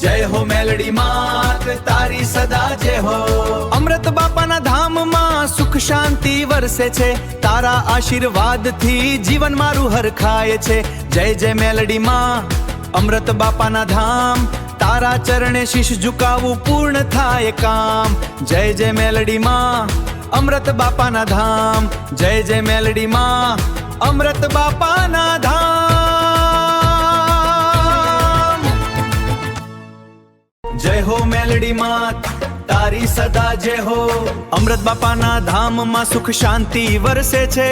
जय हो मेलडी मात तारी सदा जय हो। अमृत बापाना धाम में सुख शांति वरसे छे, तारा आशीर्वाद थी जीवन मारू हरखाय छे। जय जय मेलडी मां अमृत बापाना धाम, तारा चरणे शीश झुकावू पूर्ण थाय काम। जय जय मेलडी मां अमृत बापाना धाम, जय जय मेलडी मां अमृत बापाना धाम। जय हो मेलडी मात तारी सदा जय हो। अमृत बापाना धाम में सुख शांति वरसे छे,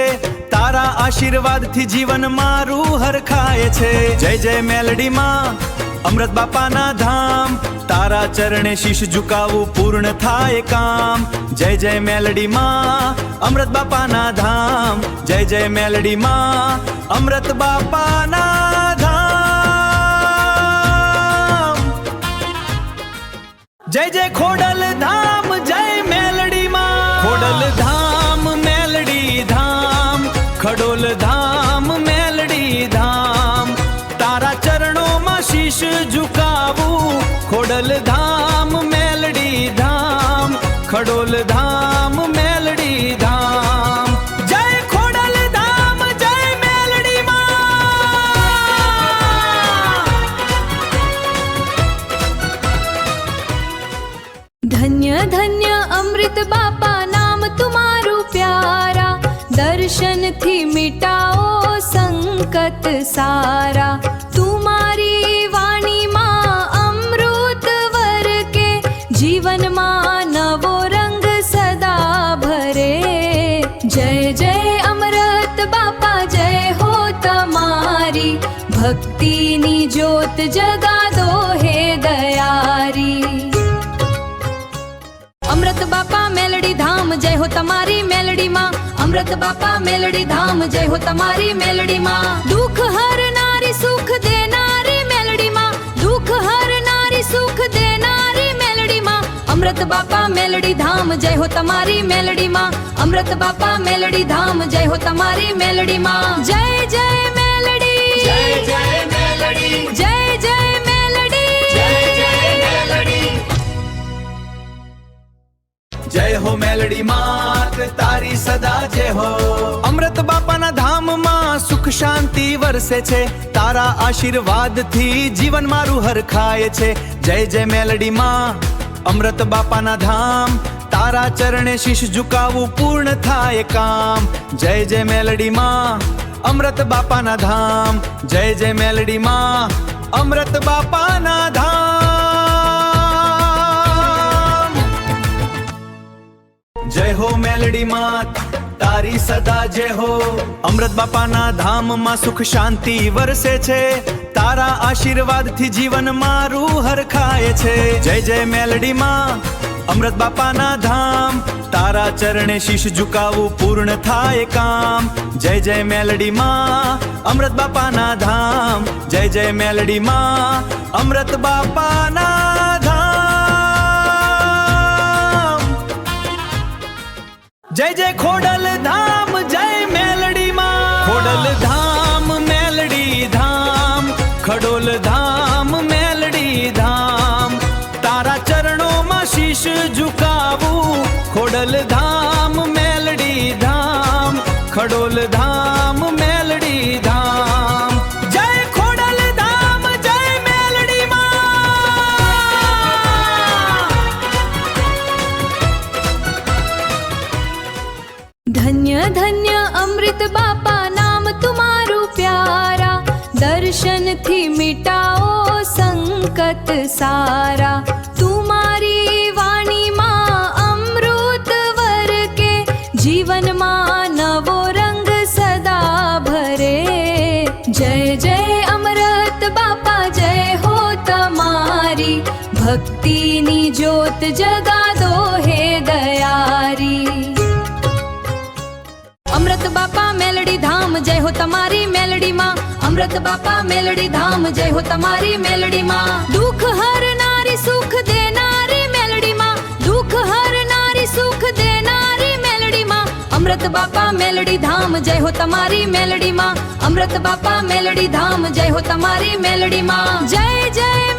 तारा आशीर्वाद थी जीवन मारू हरखाय छे। जय जय मेलडी मां अमृत बापाना धाम, तारा चरणे शीश झुकावू पूर्ण थाय काम। जय जय मेलडी मां अमृत बापाना धाम, जय जय मेलडी मां अमृत बापाना धाम। जय जय खोडल धाम जय मेलडी मां, खोडल धाम मेलडी धाम, खडोल धाम मेलडी धाम। तारा चरणों में शीश झुकावू, खोडल धाम मेलडी धाम, खडोल धाम मेलडी धाम। जय खोडल धाम जय मेलडी मां। धन्य धन्य अमृत बापा नाम तुम्हारू प्यारा, दर्शन थी मिटाओ संकट सारा। तुम्हारी वाणी मां अमृत वर के, जीवन मां नवो रंग सदा भरे। जय जय अमृत बापा जय हो तमारी, भक्ति नी ज्योत जगा दो हे दयारी। अमृत बापा मेलडी धाम जय हो तमारी मेलडी मां, अमृत बापा मेलडी धाम जय हो तमारी मेलडी मां। दुख हर नारी सुख देनारी मेलडी मां, दुख हर नारी सुख देनारी मेलडी मां। अमृत बापा मेलडी धाम जय हो तमारी मेलडी मां, अमृत बापा मेलडी धाम जय हो तमारी मेलडी मां। जय जय मेलडी जय जय मेलडी, जय जय मेलडी जय जय मेलडी। जय हो मेलडी मात तारी सदा जय हो। अमृत बापाना धाम में सुख शांति वरसे छे, तारा आशीर्वाद थी जीवन मारू हरखाय छे। जय जय मेलडी मां अमृत बापाना धाम, तारा चरणे शीश झुकावू पूर्ण थाय काम। जय जय मेलडी मां अमृत बापाना धाम, जय जय मेलडी मां अमृत बापाना धाम। जय हो मेलडी मात तारी सदा जय हो। अमृत बापाना धाम में सुख शांति वरसे छे, तारा आशीर्वाद थी जीवन मारू हरखाय छे। जय जय मेलडी मां अमृत बापाना धाम, तारा चरणे शीश झुकावू पूर्ण थाय काम। जय जय मेलडी मां अमृत बापाना धाम, जय जय मेलडी मां अमृत बापाना धाम। जय जय खोडल धाम जय मेलडी मां, खोडल धाम मेलडी धाम, खडोल धाम मेलडी धाम। तारा चरणों में शीश झुकावू, खोडल धाम मेलडी धाम, खडोल धाम मेलडी धाम। जय खोडल धाम जय मेलडी मां। धन्य धन्य अमृत बापा नाम तुम्हारू प्यारा, दर्शन थी मिटाओ संकट सारा। तुम्हारी वाणी मां अमृत वर के, जीवन मां नवो रंग सदा भरे। जय जय अमृत बापा जय हो तमारी, भक्ति नी ज्योत जगा दो हे दयारी। अमृत बापा मेलडी धाम जय हो तमारी मेलडी मां, अमृत बापा मेलडी धाम जय हो तमारी मेलडी मां। दुख हर नारी सुख देनारी मेलडी मां, दुख हर नारी सुख देनारी मेलडी मां। अमृत बापा मेलडी धाम जय हो तमारी मेलडी मां, अमृत बापा मेलडी धाम जय हो तमारी मेलडी मां। जय जय